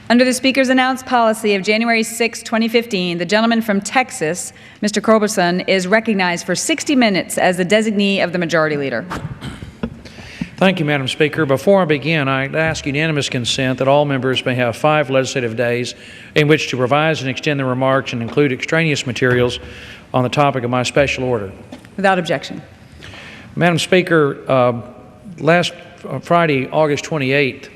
Under the Speaker's announced policy of January 6, 2015, the gentleman from Texas, Mr. Culberson, is recognized for 60 minutes as the designee of the Majority Leader. Thank you, Madam Speaker. Before I begin, I ask unanimous consent that all members may have 5 legislative days in which to revise and extend their remarks and include extraneous materials on the topic of my special order. Without objection. Madam Speaker, last Friday, August 28th,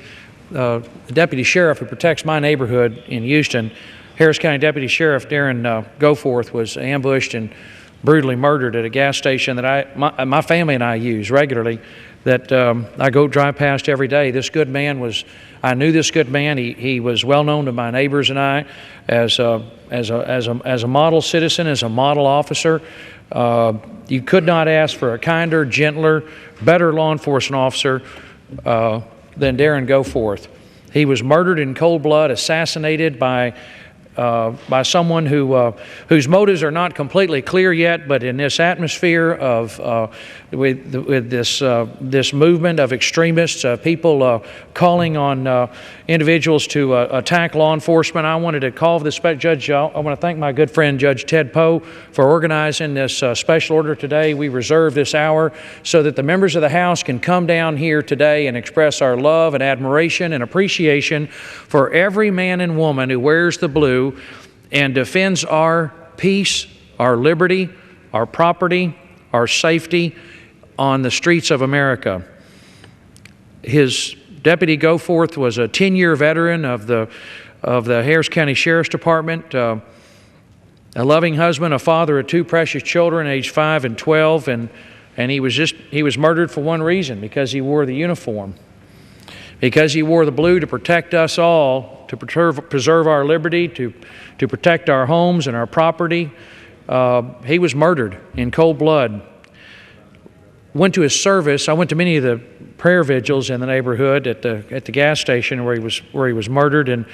the deputy sheriff who protects my neighborhood in Houston, Harris County Deputy Sheriff Darren Goforth, was ambushed and brutally murdered at a gas station that my family and I use regularly, that I go drive past every day. This good man I knew this good man. He was well known to my neighbors and I as a model citizen, as a model officer. You could not ask for a kinder, gentler, better law enforcement officer than Darren Goforth. He was murdered in cold blood, assassinated by someone whose motives are not completely clear yet, but in this atmosphere of with this movement of extremists, people calling on individuals to attack law enforcement, I wanted to call this judge. I want to thank my good friend Judge Ted Poe for organizing this special order today. We reserved this hour so that the members of the House can come down here today and express our love and admiration and appreciation for every man and woman who wears the blue and defends our peace, our liberty, our property, our safety on the streets of America. His Deputy Goforth was a 10-year veteran of the Harris County Sheriff's Department, a loving husband, a father of 2 precious children, aged 5 and 12, and he was murdered for one reason: because he wore the uniform, because he wore the blue to protect us all, to preserve our liberty, to protect our homes and our property. He was murdered in cold blood. Went to his service. I went to many of the prayer vigils in the neighborhood at the gas station where he was murdered, and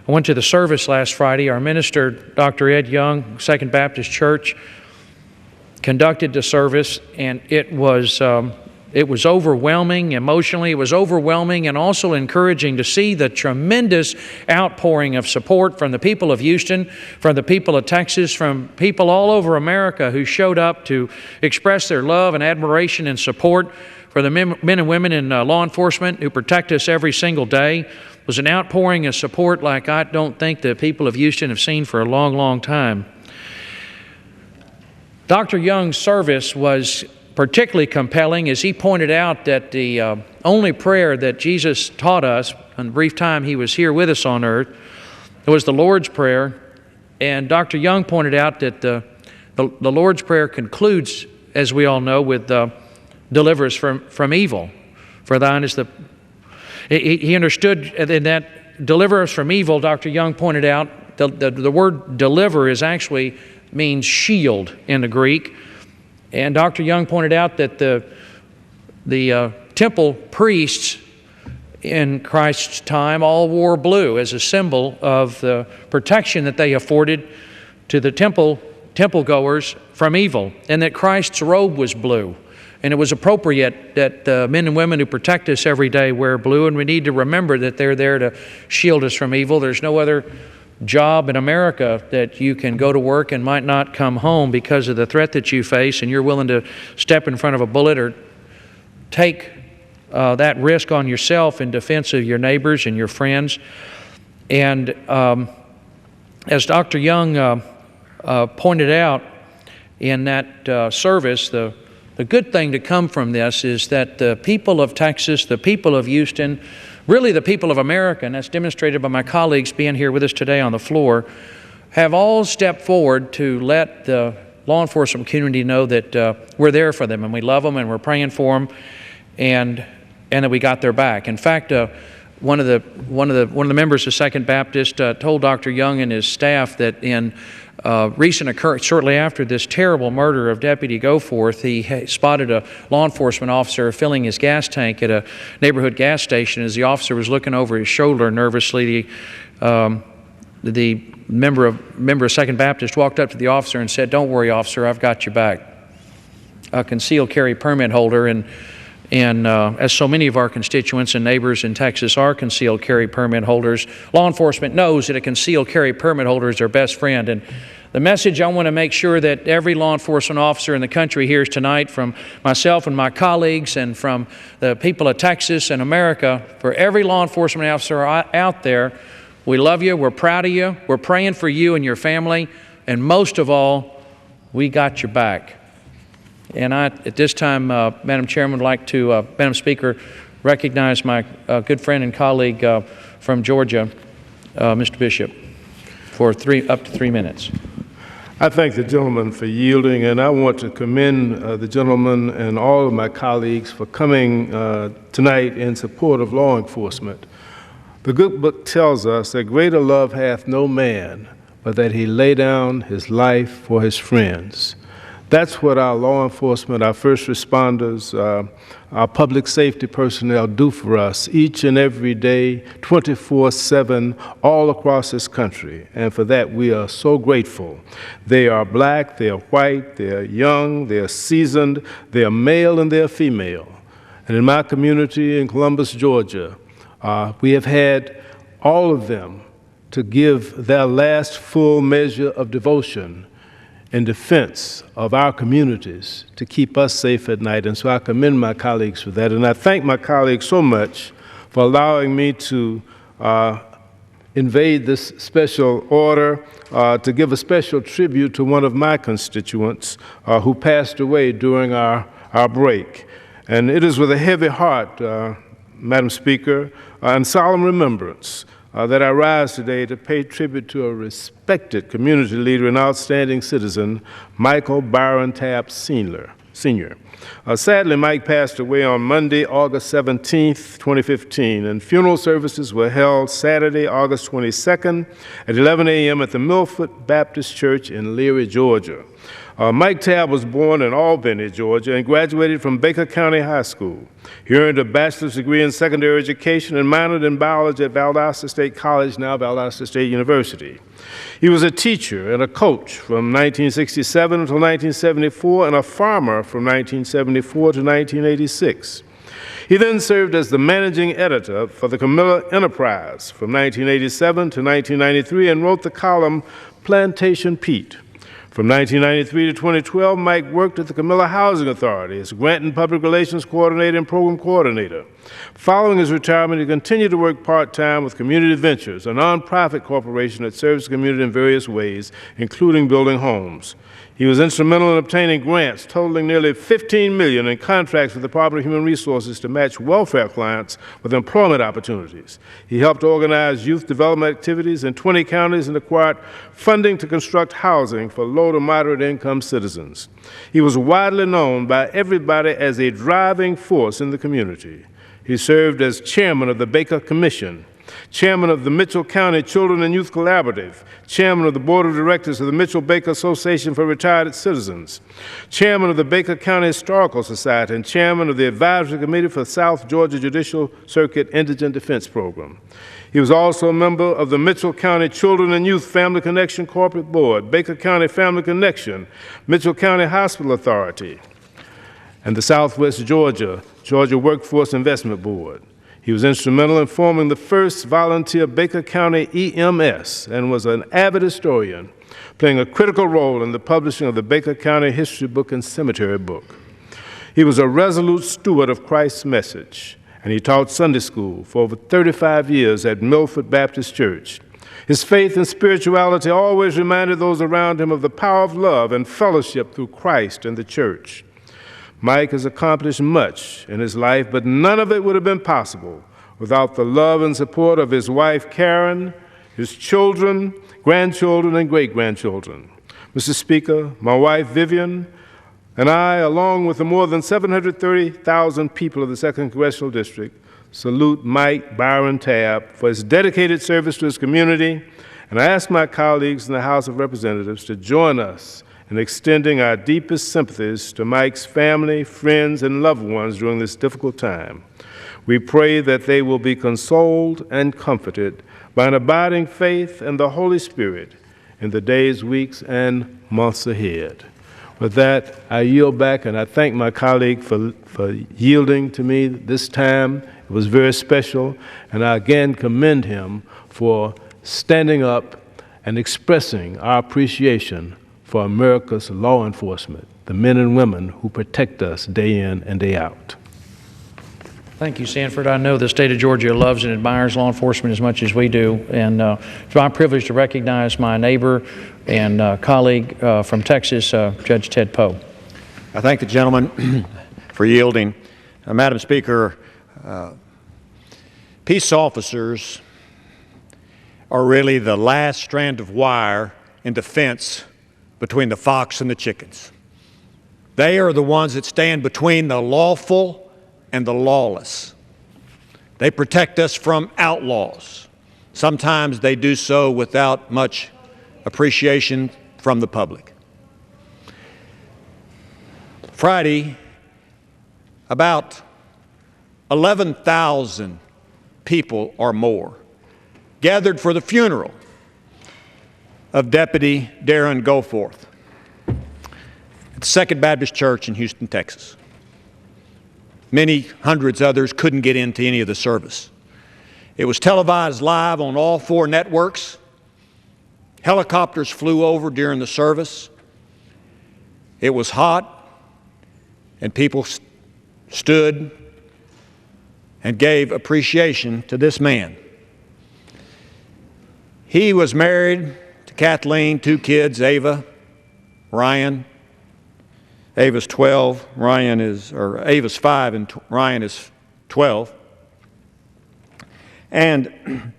I went to the service last Friday. Our minister, Dr. Ed Young, Second Baptist Church, conducted the service, and it was overwhelming emotionally. It was overwhelming and also encouraging to see the tremendous outpouring of support from the people of Houston, from the people of Texas, from people all over America who showed up to express their love and admiration and support for the men and women in law enforcement who protect us every single day. It was an outpouring of support like I don't think the people of Houston have seen for a long, long time. Dr. Young's service was particularly compelling as he pointed out that the only prayer that Jesus taught us in the brief time he was here with us on earth was the Lord's Prayer. And Dr. Young pointed out that the Lord's Prayer concludes, as we all know, with deliver us from evil. For thine is the... He understood in that deliver us from evil, Dr. Young pointed out, the word deliver actually means shield in the Greek. And Dr. Young pointed out that the temple priests in Christ's time all wore blue as a symbol of the protection that they afforded to the temple goers from evil, and that Christ's robe was blue. And it was appropriate that men and women who protect us every day wear blue, and we need to remember that they're there to shield us from evil. There's no other job in America that you can go to work and might not come home because of the threat that you face, and you're willing to step in front of a bullet or take that risk on yourself in defense of your neighbors and your friends. And as Dr. Young pointed out in that service, the good thing to come from this is that the people of Texas, the people of Houston, really the people of America, and that's demonstrated by my colleagues being here with us today on the floor, have all stepped forward to let the law enforcement community know that we're there for them and we love them and we're praying for them, and that we got their back. In fact, one of the members of Second Baptist told Dr. Young and his staff that in recent occurrence, shortly after this terrible murder of Deputy Goforth, he spotted a law enforcement officer filling his gas tank at a neighborhood gas station. As the officer was looking over his shoulder nervously, the member of Second Baptist walked up to the officer and said, "Don't worry, officer, I've got your back." A concealed carry permit holder, and And as so many of our constituents and neighbors in Texas are concealed carry permit holders, law enforcement knows that a concealed carry permit holder is their best friend. And the message I want to make sure that every law enforcement officer in the country hears tonight from myself and my colleagues and from the people of Texas and America, for every law enforcement officer out there, we love you, we're proud of you, we're praying for you and your family, and most of all, we got your back. And I, at this time, Madam Chairman, would like to, Madam Speaker, recognize my good friend and colleague from Georgia, Mr. Bishop, for up to 3 minutes. I thank the gentleman for yielding, and I want to commend the gentleman and all of my colleagues for coming tonight in support of law enforcement. The good book tells us that greater love hath no man, but that he lay down his life for his friends. That's what our law enforcement, our first responders, our public safety personnel do for us each and every day, 24/7, all across this country. And for that, we are so grateful. They are black, they are white, they are young, they are seasoned, they are male, and they are female. And in my community in Columbus, Georgia, we have had all of them to give their last full measure of devotion in defense of our communities to keep us safe at night. And so I commend my colleagues for that. And I thank my colleagues so much for allowing me to invade this special order to give a special tribute to one of my constituents who passed away during our break. And it is with a heavy heart, Madam Speaker, and solemn remembrance that I rise today to pay tribute to a respected community leader and outstanding citizen, Michael Byron Tapp Sr. Sadly, Mike passed away on Monday, August 17, 2015, and funeral services were held Saturday, August 22nd at 11 a.m. at the Milford Baptist Church in Leary, Georgia. Mike Tapp was born in Albany, Georgia, and graduated from Baker County High School. He earned a bachelor's degree in secondary education and minored in biology at Valdosta State College, now Valdosta State University. He was a teacher and a coach from 1967 until 1974, and a farmer from 1974 to 1986. He then served as the managing editor for the Camilla Enterprise from 1987 to 1993 and wrote the column Plantation Pete. From 1993 to 2012, Mike worked at the Camilla Housing Authority as grant and public relations coordinator and program coordinator. Following his retirement, he continued to work part-time with Community Ventures, a nonprofit corporation that serves the community in various ways, including building homes. He was instrumental in obtaining grants totaling nearly $15 million in contracts with the Department of Human Resources to match welfare clients with employment opportunities. He helped organize youth development activities in 20 counties and acquired funding to construct housing for low to moderate income citizens. He was widely known by everybody as a driving force in the community. He served as chairman of the Baker Commission, chairman of the Mitchell County Children and Youth Collaborative, chairman of the board of directors of the Mitchell-Baker Association for Retired Citizens, chairman of the Baker County Historical Society, and chairman of the Advisory Committee for South Georgia Judicial Circuit Indigent Defense Program. He was also a member of the Mitchell County Children and Youth Family Connection Corporate Board, Baker County Family Connection, Mitchell County Hospital Authority, and the Southwest Georgia Workforce Investment Board. He was instrumental in forming the first volunteer Baker County EMS and was an avid historian, playing a critical role in the publishing of the Baker County History Book and Cemetery Book. He was a resolute steward of Christ's message, and he taught Sunday school for over 35 years at Milford Baptist Church. His faith and spirituality always reminded those around him of the power of love and fellowship through Christ and the church. Mike has accomplished much in his life, but none of it would have been possible without the love and support of his wife, Karen, his children, grandchildren, and great-grandchildren. Mr. Speaker, my wife, Vivian, and I, along with the more than 730,000 people of the 2nd Congressional District, salute Mike Byron Tapp for his dedicated service to his community, and I ask my colleagues in the House of Representatives to join us in extending our deepest sympathies to Mike's family, friends, and loved ones during this difficult time. We pray that they will be consoled and comforted by an abiding faith and the Holy Spirit in the days, weeks, and months ahead. With that, I yield back, and I thank my colleague for yielding to me this time. It was very special, and I again commend him for standing up and expressing our appreciation for America's law enforcement, the men and women who protect us day in and day out. Thank you, Sanford. I know the state of Georgia loves and admires law enforcement as much as we do, and it's my privilege to recognize my neighbor and colleague from Texas, Judge Ted Poe. I thank the gentleman for yielding. Madam Speaker, peace officers are really the last strand of wire in the fence between the fox and the chickens. They are the ones that stand between the lawful and the lawless. They protect us from outlaws. Sometimes they do so without much appreciation from the public. Friday, about 11,000 people or more gathered for the funeral of Deputy Darren Goforth at the Second Baptist Church in Houston, Texas. Many hundreds others couldn't get into any of the service. It was televised live on all 4 networks. Helicopters flew over during the service. It was hot, and people stood and gave appreciation to this man. He was married to Kathleen, 2 kids, Ava, Ryan. Ava's 12, Ava's 5, and Ryan is 12. And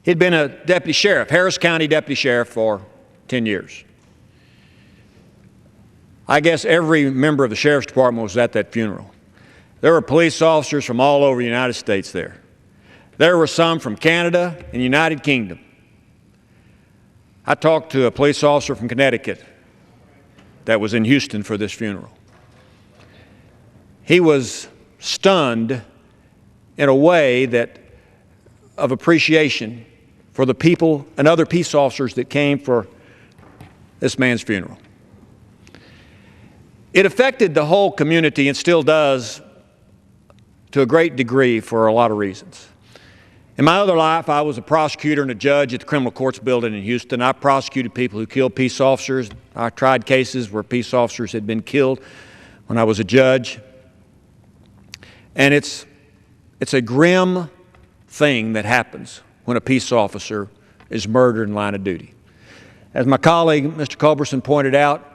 he'd been a deputy sheriff, Harris County deputy sheriff, for 10 years. I guess every member of the sheriff's department was at that funeral. There were police officers from all over the United States there. There were some from Canada and the United Kingdom. I talked to a police officer from Connecticut that was in Houston for this funeral. He was stunned in a way that of appreciation for the people and other peace officers that came for this man's funeral. It affected the whole community and still does to a great degree for a lot of reasons. In my other life, I was a prosecutor and a judge at the Criminal Courts Building in Houston. I prosecuted people who killed peace officers. I tried cases where peace officers had been killed when I was a judge. And it's a grim thing that happens when a peace officer is murdered in line of duty. As my colleague, Mr. Culberson, pointed out,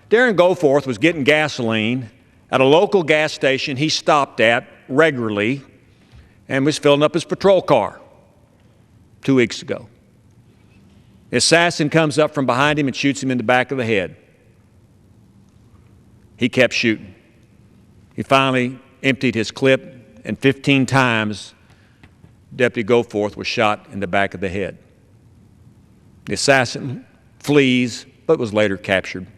Darren Goforth was getting gasoline at a local gas station he stopped at regularly and was filling up his patrol car 2 weeks ago. The assassin comes up from behind him and shoots him in the back of the head. He kept shooting. He finally emptied his clip, and 15 times Deputy Goforth was shot in the back of the head. The assassin flees, but was later captured,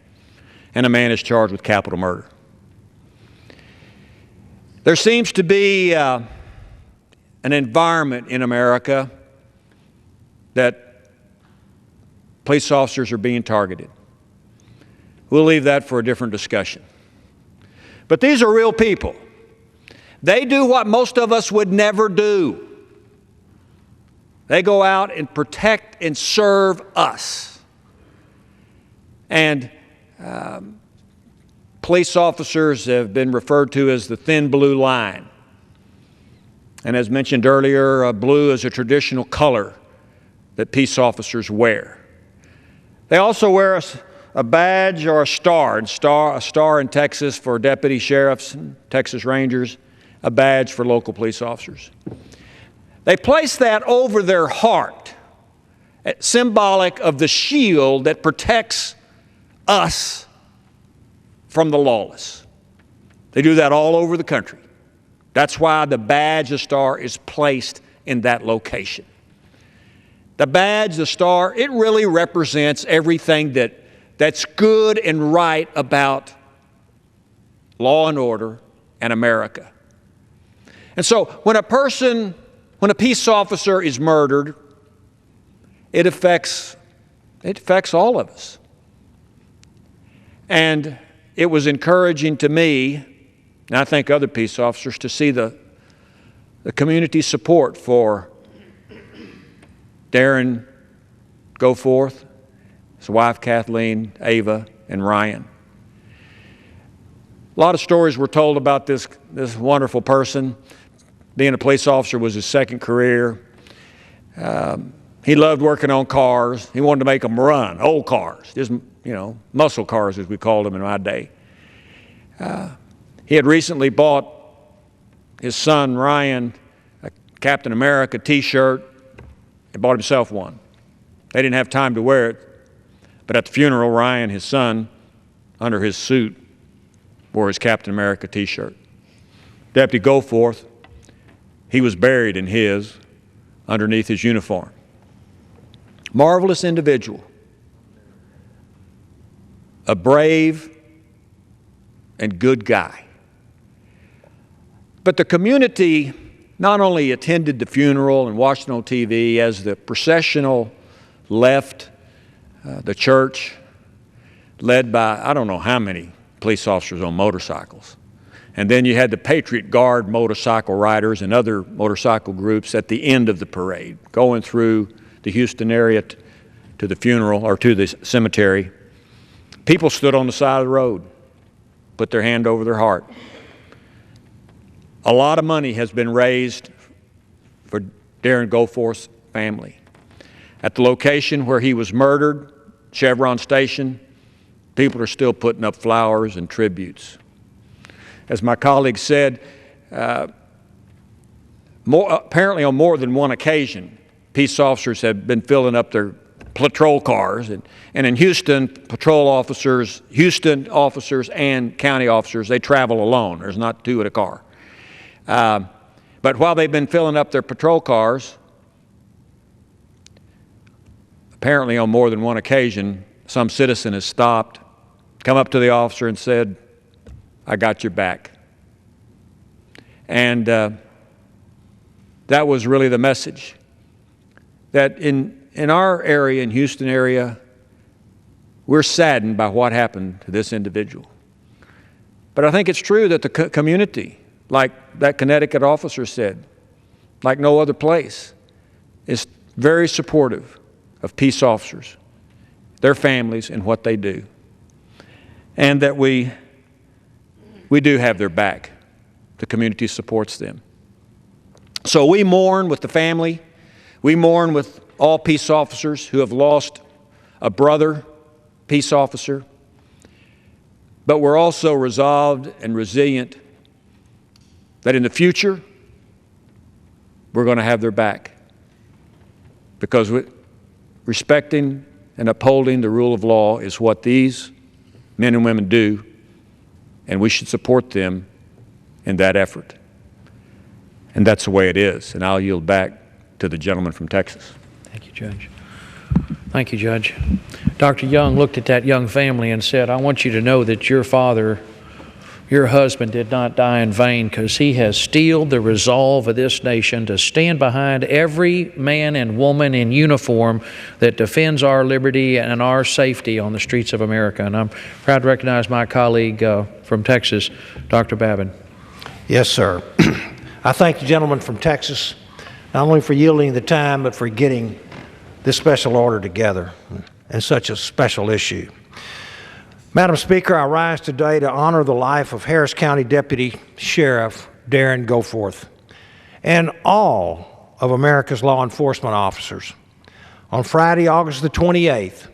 and a man is charged with capital murder. There seems to be an environment in America that police officers are being targeted. We'll leave that for a different discussion. But these are real people. They do what most of us would never do. They go out and protect and serve us. And police officers have been referred to as the thin blue line. And as mentioned earlier, blue is a traditional color that peace officers wear. They also wear a badge or a star in Texas for deputy sheriffs and Texas Rangers, a badge for local police officers. They place that over their heart, symbolic of the shield that protects us from the lawless. They do that all over the country. That's why the badge, the star, is placed in that location. The badge, the star, it really represents everything that's good and right about law and order and America. And so when a peace officer is murdered, it affects all of us. And it was encouraging to me, and I think other peace officers, to see the community support for Darren Goforth, his wife Kathleen, Ava, and Ryan. A lot of stories were told about this wonderful person. Being a police officer was his second career. He loved working on cars. He wanted to make them run, old cars, just, muscle cars as we called them in my day. He had recently bought his son Ryan a Captain America t-shirt and bought himself one. They didn't have time to wear it, but at the funeral, Ryan, his son, under his suit, wore his Captain America t-shirt. Deputy Goforth, he was buried in his, underneath his uniform. Marvelous individual, a brave and good guy. But the community not only attended the funeral and watched it on TV, as the processional left the church, led by I don't know how many police officers on motorcycles. And then you had the Patriot Guard motorcycle riders and other motorcycle groups at the end of the parade, going through the Houston area to the funeral or to the cemetery. People stood on the side of the road, put their hand over their heart. A lot of money has been raised for Darren Goforth's family. At the location where he was murdered, Chevron Station, people are still putting up flowers and tributes. As my colleague said, apparently on more than one occasion, peace officers have been filling up their patrol cars. And in Houston, Houston officers and county officers, they travel alone. There's not two in a car. But while they've been filling up their patrol cars, apparently on more than one occasion, some citizen has stopped, come up to the officer and said, "I got your back." And that was really the message. That in our area, in Houston area, we're saddened by what happened to this individual. But I think it's true that the community, like that Connecticut officer said, like no other place, is very supportive of peace officers, their families, and what they do. And that we do have their back. The community supports them. So we mourn with the family. We mourn with all peace officers who have lost a brother peace officer. But we're also resolved and resilient that in the future, we're going to have their back. Because respecting and upholding the rule of law is what these men and women do, and we should support them in that effort. And that's the way it is. And I'll yield back to the gentleman from Texas. Thank you, Judge. Thank you, Judge. Dr. Young looked at that young family and said, "I want you to know that your father, your husband, did not die in vain, because he has steeled the resolve of this nation to stand behind every man and woman in uniform that defends our liberty and our safety on the streets of America." And I'm proud to recognize my colleague from Texas, Dr. Babin. Yes, sir. I thank the gentleman from Texas, not only for yielding the time, but for getting this special order together and such a special issue. Madam Speaker, I rise today to honor the life of Harris County Deputy Sheriff Darren Goforth and all of America's law enforcement officers. On Friday, August the 28th,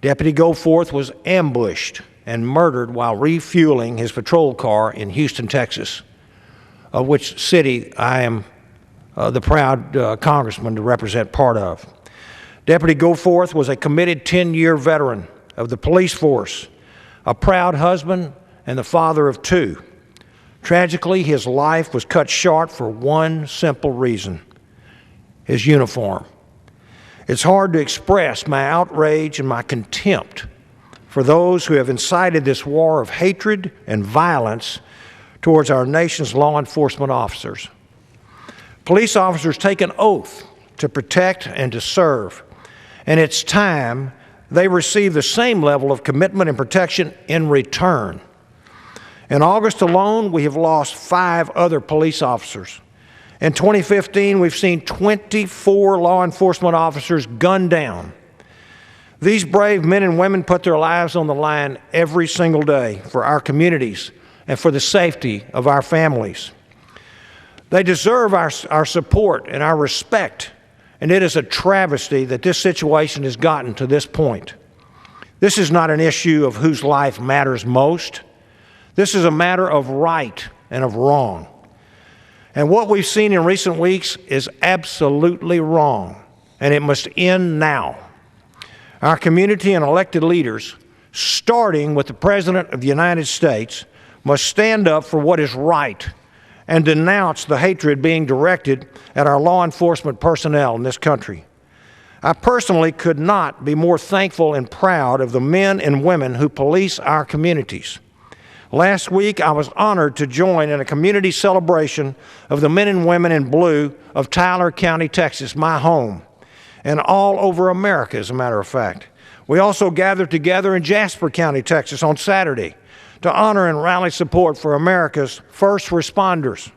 Deputy Goforth was ambushed and murdered while refueling his patrol car in Houston, Texas, of which city I am the proud congressman to represent part of. Deputy Goforth was a committed 10-year veteran of the police force, a proud husband, and the father of two. Tragically, his life was cut short for one simple reason: his uniform. It's hard to express my outrage and my contempt for those who have incited this war of hatred and violence towards our nation's law enforcement officers. Police officers take an oath to protect and to serve, and it's time they receive the same level of commitment and protection in return. In August alone, we have lost 5 other police officers. In 2015, we've seen 24 law enforcement officers gunned down. These brave men and women put their lives on the line every single day for our communities and for the safety of our families. They deserve our support and our respect, and it is a travesty that this situation has gotten to this point. This is not an issue of whose life matters most. This is a matter of right and of wrong. And what we've seen in recent weeks is absolutely wrong, and it must end now. Our community and elected leaders, starting with the President of the United States, must stand up for what is right and denounce the hatred being directed at our law enforcement personnel in this country. I personally could not be more thankful and proud of the men and women who police our communities. Last week, I was honored to join in a community celebration of the men and women in blue of Tyler County, Texas, my home, and all over America, as a matter of fact. We also gathered together in Jasper County, Texas, on Saturday to honor and rally support for America's first responders.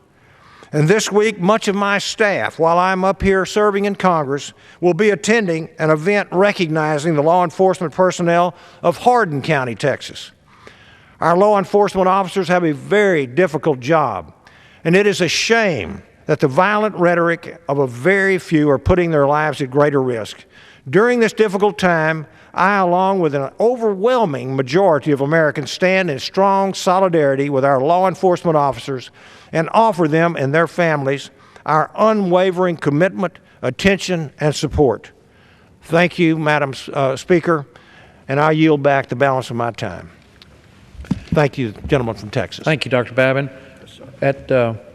And this week, much of my staff, while I'm up here serving in Congress, will be attending an event recognizing the law enforcement personnel of Hardin County, Texas. Our law enforcement officers have a very difficult job, and it is a shame that the violent rhetoric of a very few are putting their lives at greater risk. During this difficult time, I, along with an overwhelming majority of Americans, stand in strong solidarity with our law enforcement officers and offer them and their families our unwavering commitment, attention, and support. Thank you, Madam Speaker, and I yield back the balance of my time. Thank you, gentleman from Texas. Thank you, Dr. Babin. At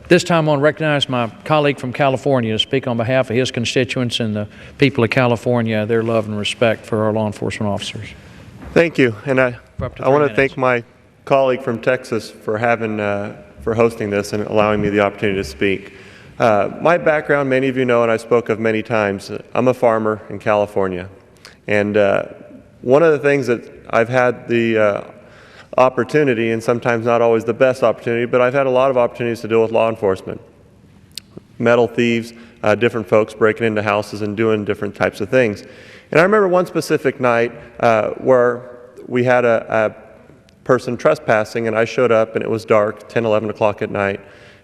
this time, I want to recognize my colleague from California to speak on behalf of his constituents and the people of California, their love and respect for our law enforcement officers. Thank you, and I For up to want 3 to thank my colleague from Texas for hosting this and allowing me the opportunity to speak. My background, many of you know, and I spoke of many times. I'm a farmer in California, and one of the things that I've had the opportunity, and sometimes not always the best opportunity, but I've had a lot of opportunities to deal with law enforcement. Metal thieves, different folks breaking into houses and doing different types of things. And I remember one specific night where we had a person trespassing, and I showed up and it was dark, 10, 11 o'clock at night,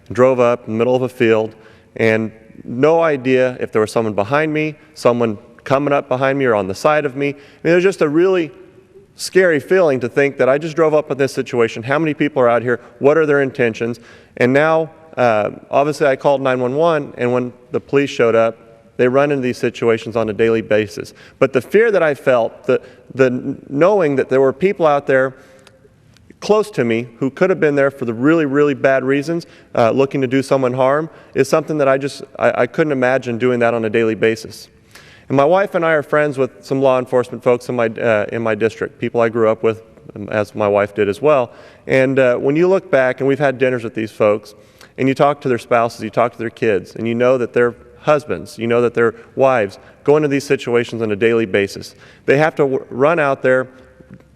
and drove up in the middle of a field, and no idea if there was someone behind me, someone coming up behind me or on the side of me. And it was just a really scary feeling to think that I just drove up in this situation. How many people are out here? What are their intentions? And now, obviously, I called 911, and when the police showed up, they run into these situations on a daily basis. But the fear that I felt, the knowing that there were people out there close to me who could have been there for the really, really bad reasons, looking to do someone harm, is something that I couldn't imagine doing that on a daily basis. And my wife and I are friends with some law enforcement folks in my district, people I grew up with, as my wife did as well. And when you look back, and we've had dinners with these folks, and you talk to their spouses, you talk to their kids, and you know that their husbands, you know that their wives go into these situations on a daily basis. They have to run out there,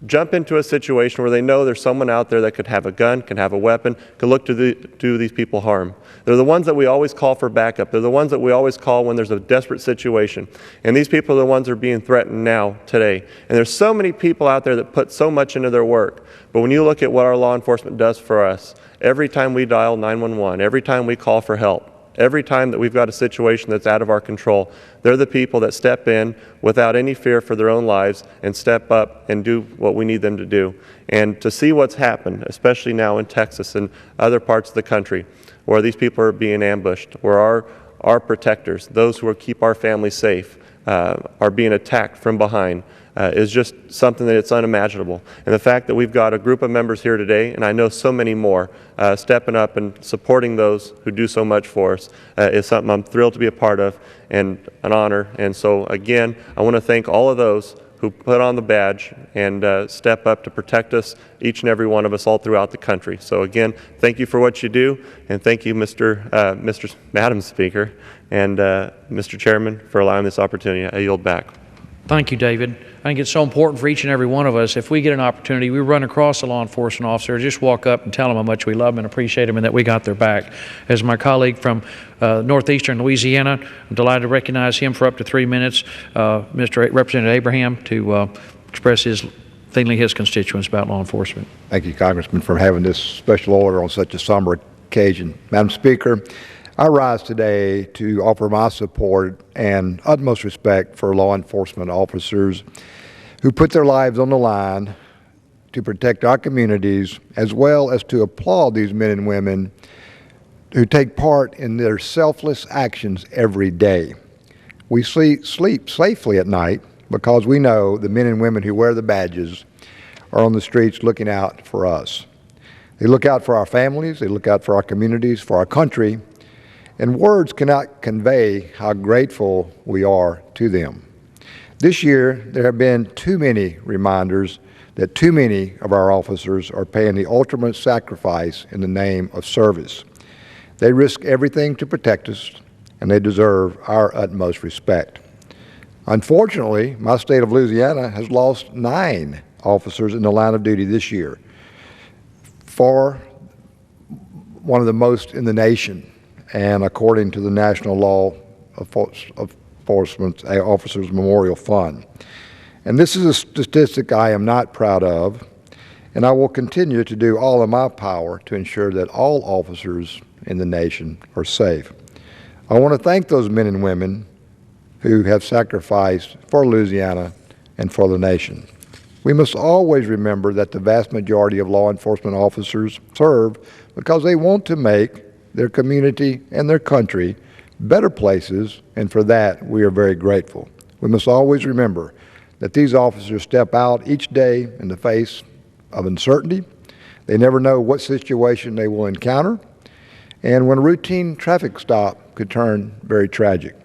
jump into a situation where they know there's someone out there that could have a gun, can have a weapon, could look to do these people harm. They're the ones that we always call for backup. They're the ones that we always call when there's a desperate situation. And these people are the ones that are being threatened now, today. And there's so many people out there that put so much into their work. But when you look at what our law enforcement does for us, every time we dial 911, every time we call for help, every time that we've got a situation that's out of our control, they're the people that step in without any fear for their own lives and step up and do what we need them to do. And to see what's happened, especially now in Texas and other parts of the country, where these people are being ambushed, where our protectors, those who keep our families safe, are being attacked from behind, is just something that it's unimaginable. And the fact that we've got a group of members here today, and I know so many more, stepping up and supporting those who do so much for us, is something I'm thrilled to be a part of and an honor. And so again, I want to thank all of those who put on the badge and step up to protect us, each and every one of us, all throughout the country. So again, thank you for what you do, and thank you, Madam Speaker, and Mr. Chairman, for allowing this opportunity. I yield back. Thank you, David. I think it's so important for each and every one of us. If we get an opportunity, we run across a law enforcement officer, just walk up and tell them how much we love them and appreciate them and that we got their back. As my colleague from northeastern Louisiana, I'm delighted to recognize him for up to 3 minutes, Representative Abraham, to express his constituents about law enforcement. Thank you, Congressman, for having this special order on such a somber occasion. Madam Speaker, I rise today to offer my support and utmost respect for law enforcement officers who put their lives on the line to protect our communities, as well as to applaud these men and women who take part in their selfless actions every day. We sleep safely at night because we know the men and women who wear the badges are on the streets looking out for us. They look out for our families, they look out for our communities, for our country, and words cannot convey how grateful we are to them. This year, there have been too many reminders that too many of our officers are paying the ultimate sacrifice in the name of service. They risk everything to protect us, and they deserve our utmost respect. Unfortunately, my state of Louisiana has lost 9 officers in the line of duty this year, far one of the most in the nation, and according to the National Law Enforcement Officers Memorial Fund. And this is a statistic I am not proud of, and I will continue to do all in my power to ensure that all officers in the nation are safe. I want to thank those men and women who have sacrificed for Louisiana and for the nation. We must always remember that the vast majority of law enforcement officers serve because they want to make their community and their country better places, and for that we are very grateful. We must always remember that these officers step out each day in the face of uncertainty. They never know what situation they will encounter, and when a routine traffic stop could turn very tragic.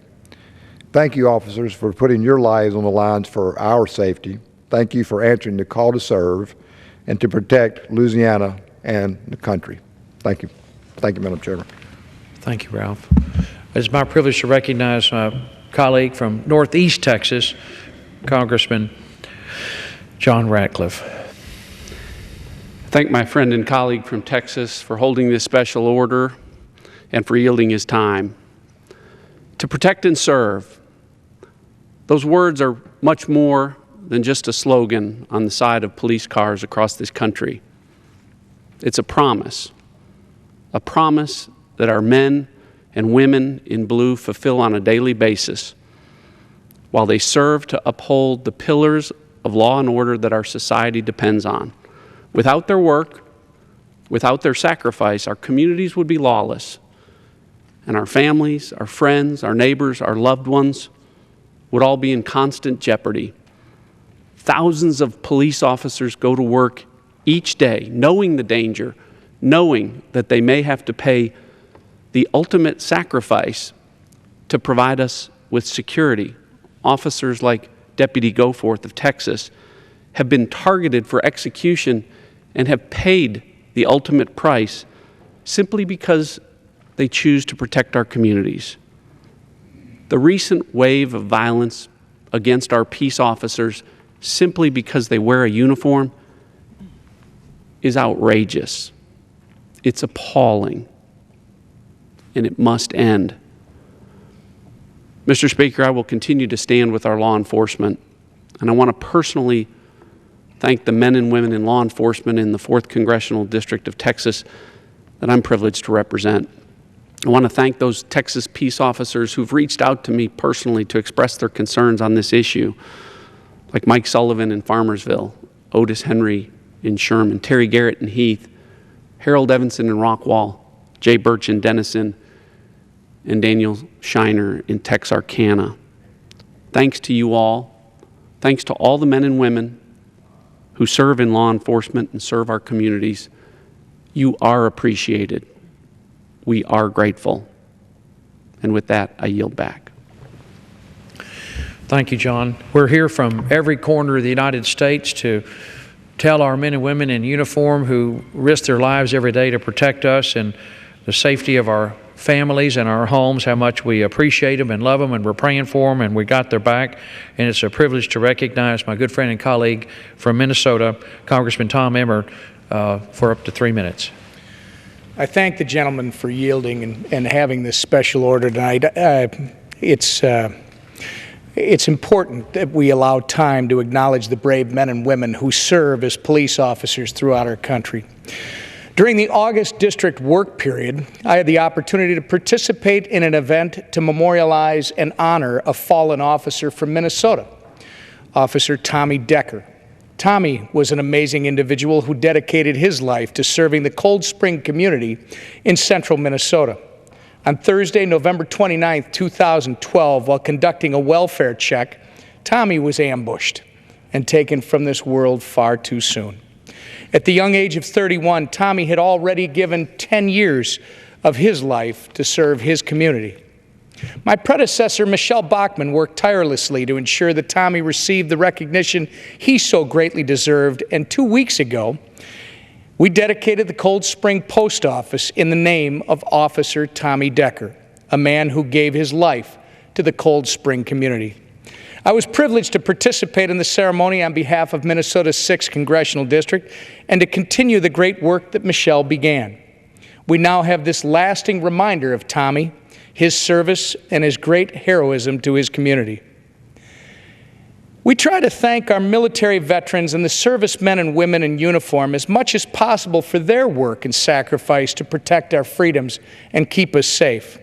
Thank you, officers, for putting your lives on the lines for our safety. Thank you for answering the call to serve and to protect Louisiana and the country. Thank you. Thank you, Madam Chairman. Thank you, Ralph. It's my privilege to recognize my colleague from Northeast Texas, Congressman John Ratcliffe. Thank my friend and colleague from Texas for holding this special order and for yielding his time. To protect and serve, those words are much more than just a slogan on the side of police cars across this country. It's a promise that our men and women in blue fulfill on a daily basis while they serve to uphold the pillars of law and order that our society depends on. Without their work, without their sacrifice, our communities would be lawless, and our families, our friends, our neighbors, our loved ones would all be in constant jeopardy. Thousands of police officers go to work each day knowing the danger, knowing that they may have to pay the ultimate sacrifice to provide us with security. Officers like Deputy Goforth of Texas have been targeted for execution and have paid the ultimate price simply because they choose to protect our communities. The recent wave of violence against our peace officers simply because they wear a uniform is outrageous. It's appalling, and it must end. Mr. Speaker, I will continue to stand with our law enforcement, and I want to personally thank the men and women in law enforcement in the 4th Congressional District of Texas that I'm privileged to represent. I want to thank those Texas peace officers who've reached out to me personally to express their concerns on this issue, like Mike Sullivan in Farmersville, Otis Henry in Sherman, Terry Garrett in Heath, Harold Evanson in Rockwall, Jay Birch in Denison, and Daniel Shiner in Texarkana. Thanks to you all. Thanks to all the men and women who serve in law enforcement and serve our communities. You are appreciated. We are grateful. And with that, I yield back. Thank you, John. We're here from every corner of the United States to tell our men and women in uniform who risk their lives every day to protect us and the safety of our families and our homes, how much we appreciate them and love them, and we're praying for them, and we got their back. And it's a privilege to recognize my good friend and colleague from Minnesota, Congressman Tom Emmer, for up to 3 minutes. I thank the gentleman for yielding and having this special order tonight. It's important that we allow time to acknowledge the brave men and women who serve as police officers throughout our country. During the August district work period, I had the opportunity to participate in an event to memorialize and honor a fallen officer from Minnesota, Officer Tommy Decker. Tommy was an amazing individual who dedicated his life to serving the Cold Spring community in central Minnesota. On Thursday, November 29, 2012, while conducting a welfare check, Tommy was ambushed and taken from this world far too soon. At the young age of 31, Tommy had already given 10 years of his life to serve his community. My predecessor, Michelle Bachmann, worked tirelessly to ensure that Tommy received the recognition he so greatly deserved, and 2 weeks ago, we dedicated the Cold Spring Post Office in the name of Officer Tommy Decker, a man who gave his life to the Cold Spring community. I was privileged to participate in the ceremony on behalf of Minnesota's 6th Congressional District and to continue the great work that Michelle began. We now have this lasting reminder of Tommy, his service, and his great heroism to his community. We try to thank our military veterans and the servicemen and women in uniform as much as possible for their work and sacrifice to protect our freedoms and keep us safe.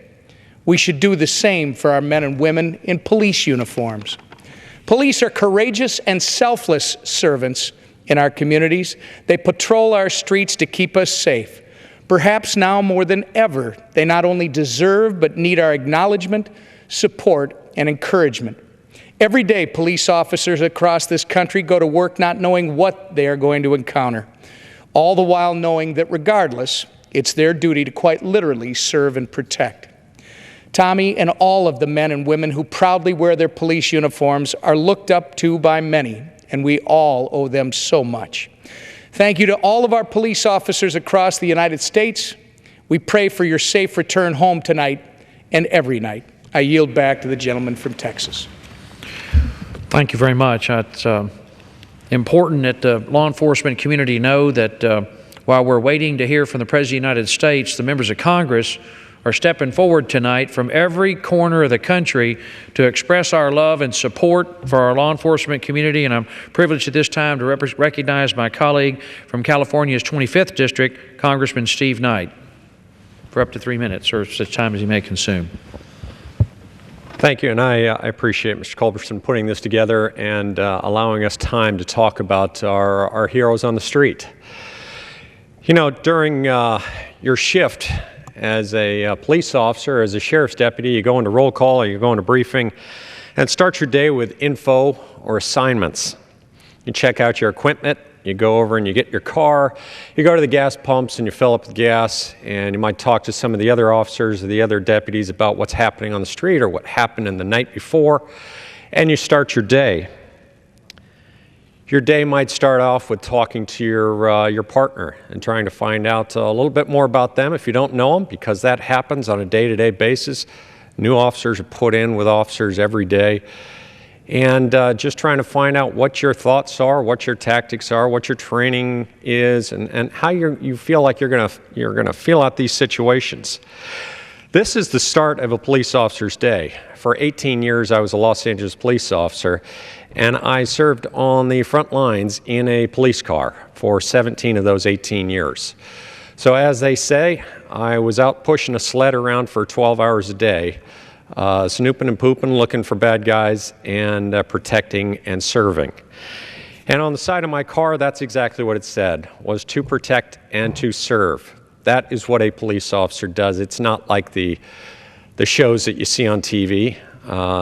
We should do the same for our men and women in police uniforms. Police are courageous and selfless servants in our communities. They patrol our streets to keep us safe. Perhaps now more than ever, they not only deserve but need our acknowledgement, support, and encouragement. Every day, police officers across this country go to work not knowing what they are going to encounter, all the while knowing that regardless, it's their duty to quite literally serve and protect. Tommy and all of the men and women who proudly wear their police uniforms are looked up to by many, and we all owe them so much. Thank you to all of our police officers across the United States. We pray for your safe return home tonight and every night. I yield back to the gentleman from Texas. Thank you very much. It's important that the law enforcement community know that while we're waiting to hear from the President of the United States, the members of Congress are stepping forward tonight from every corner of the country to express our love and support for our law enforcement community. And I'm privileged at this time to recognize my colleague from California's 25th District, Congressman Steve Knight, for up to 3 minutes, or such time as he may consume. Thank you, and I appreciate Mr. Culberson putting this together and allowing us time to talk about our heroes on the street. You know, during your shift as a police officer, as a sheriff's deputy, you go into roll call or you go into briefing and start your day with info or assignments. You check out your equipment, you go over and you get your car, you go to the gas pumps and you fill up the gas, and you might talk to some of the other officers or the other deputies about what's happening on the street or what happened in the night before, and you start your day. Your day might start off with talking to your partner and trying to find out a little bit more about them if you don't know them, because that happens on a day-to-day basis. New officers are put in with officers every day. And just trying to find out what your thoughts are, what your tactics are, what your training is, and how you feel like you're gonna feel out these situations. This is the start of a police officer's day. For 18 years, I was a Los Angeles police officer, and I served on the front lines in a police car for 17 of those 18 years. So as they say, I was out pushing a sled around for 12 hours a day, snooping and pooping, looking for bad guys, and protecting and serving. And on the side of my car, that's exactly what it said, was to protect and to serve. That is what a police officer does. It's not like the shows that you see on TV.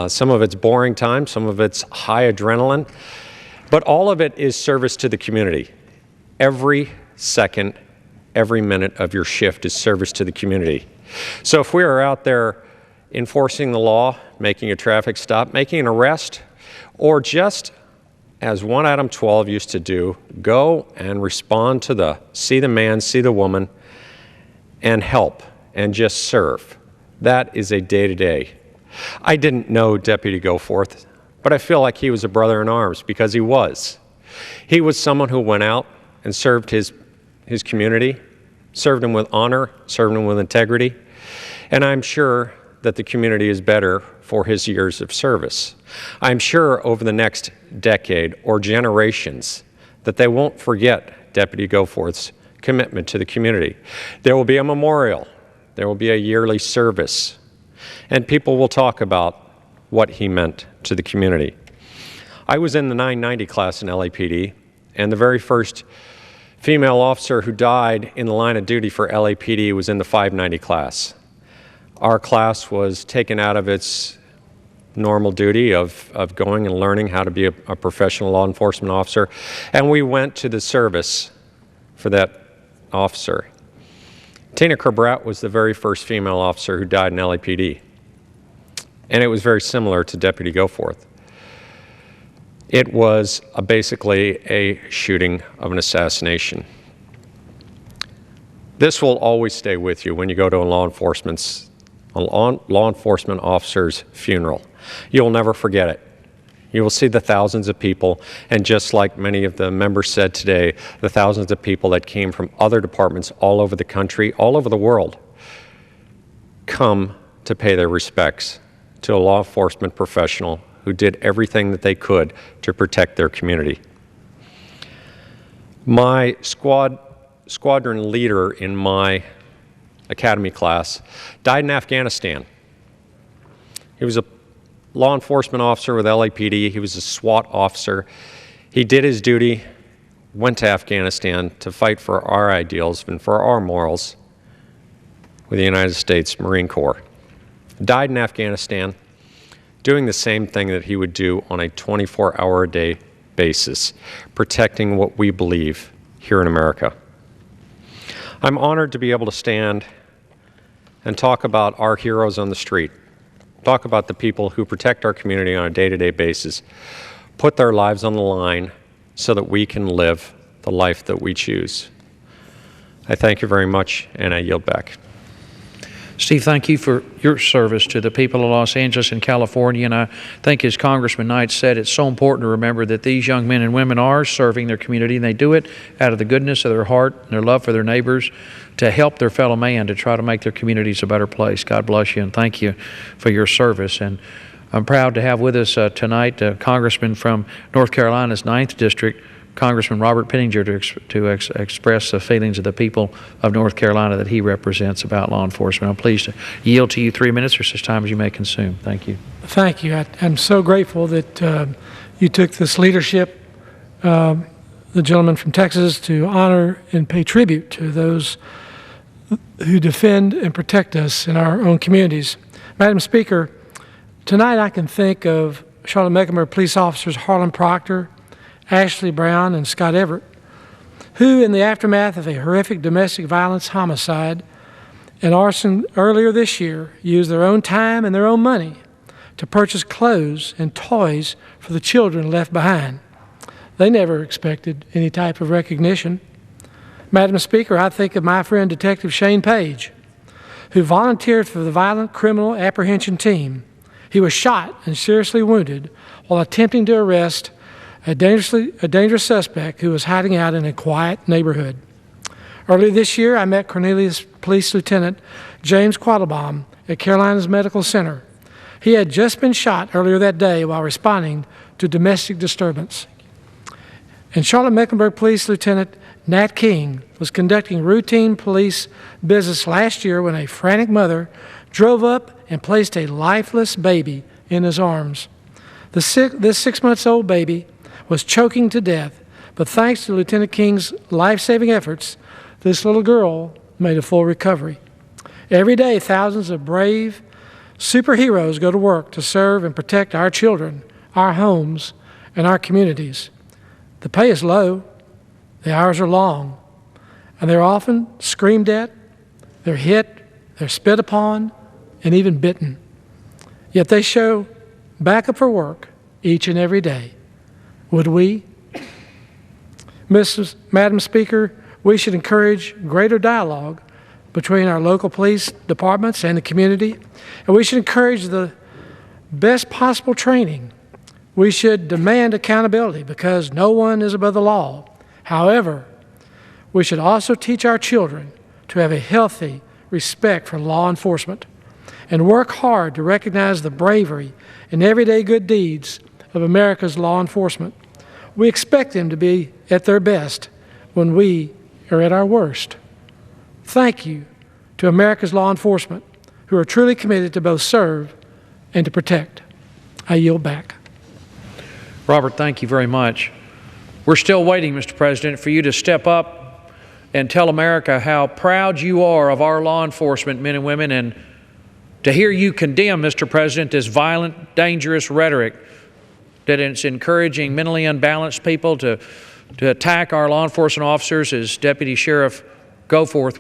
Some of it's boring time, some of it's high adrenaline, but all of it is service to the community. Every second, every minute of your shift is service to the community. So if we are out there enforcing the law, making a traffic stop, making an arrest, or just, as 1 Adam 12 used to do, go and respond to see the man, see the woman, and help, and just serve. That is a day-to-day. I didn't know Deputy Goforth, but I feel like he was a brother in arms because he was. He was someone who went out and served his community, served him with honor, served him with integrity, and I'm sure that the community is better for his years of service. I'm sure over the next decade or generations that they won't forget Deputy Goforth's commitment to the community. There will be a memorial. There will be a yearly service. And people will talk about what he meant to the community. I was in the 990 class in LAPD, and the very first female officer who died in the line of duty for LAPD was in the 590 class. Our class was taken out of its normal duty of going and learning how to be a professional law enforcement officer, and we went to the service for that officer. Tina Kerbrat was the very first female officer who died in LAPD, and it was very similar to Deputy Goforth. It was basically a shooting of an assassination. This will always stay with you when you go to a law enforcement officer's funeral. You'll never forget it. You will see the thousands of people, and just like many of the members said today, the thousands of people that came from other departments all over the country, all over the world, come to pay their respects to a law enforcement professional who did everything that they could to protect their community. My squadron leader in my academy class died in Afghanistan. He was a law enforcement officer with LAPD. He was a SWAT officer. He did his duty, went to Afghanistan to fight for our ideals and for our morals with the United States Marine Corps. Died in Afghanistan doing the same thing that he would do on a 24-hour-a-day basis, protecting what we believe here in America. I'm honored to be able to stand and talk about our heroes on the street, talk about the people who protect our community on a day-to-day basis, put their lives on the line so that we can live the life that we choose. I thank you very much, and I yield back. Steve, thank you for your service to the people of Los Angeles and California. And I think, as Congressman Knight said, it's so important to remember that these young men and women are serving their community, and they do it out of the goodness of their heart and their love for their neighbors to help their fellow man, to try to make their communities a better place. God bless you, and thank you for your service. And I'm proud to have with us tonight a congressman from North Carolina's 9th District, Congressman Robert Pittenger, to express the feelings of the people of North Carolina that he represents about law enforcement. I'm pleased to yield to you 3 minutes or such time as you may consume. Thank you. Thank you. I'm so grateful that you took this leadership, the gentleman from Texas, to honor and pay tribute to those who defend and protect us in our own communities. Madam Speaker, tonight I can think of Charlotte-Mecklenburg police officers Harlan Proctor, Ashley Brown, and Scott Everett, who, in the aftermath of a horrific domestic violence homicide and arson earlier this year, used their own time and their own money to purchase clothes and toys for the children left behind. They never expected any type of recognition. Madam Speaker, I think of my friend Detective Shane Page, who volunteered for the Violent Criminal Apprehension Team. He was shot and seriously wounded while attempting to arrest a dangerous suspect who was hiding out in a quiet neighborhood. Earlier this year, I met Cornelius Police Lieutenant James Quattlebaum at Carolinas Medical Center. He had just been shot earlier that day while responding to domestic disturbance. And Charlotte-Mecklenburg Police Lieutenant Nat King was conducting routine police business last year when a frantic mother drove up and placed a lifeless baby in his arms. This 6-month-old baby was choking to death, but thanks to Lieutenant King's life-saving efforts, this little girl made a full recovery. Every day, thousands of brave superheroes go to work to serve and protect our children, our homes, and our communities. The pay is low, the hours are long, and they're often screamed at, they're hit, they're spit upon, and even bitten. Yet they show back up for work each and every day. Would we? Madam Speaker, we should encourage greater dialogue between our local police departments and the community, and we should encourage the best possible training. We should demand accountability because no one is above the law. However, we should also teach our children to have a healthy respect for law enforcement and work hard to recognize the bravery and everyday good deeds of America's law enforcement. We expect them to be at their best when we are at our worst. Thank you to America's law enforcement who are truly committed to both serve and to protect. I yield back. Robert, thank you very much. We're still waiting, Mr. President, for you to step up and tell America how proud you are of our law enforcement men and women, and to hear you condemn, Mr. President, this violent, dangerous rhetoric that it's encouraging mentally unbalanced people to attack our law enforcement officers, as Deputy Sheriff Goforth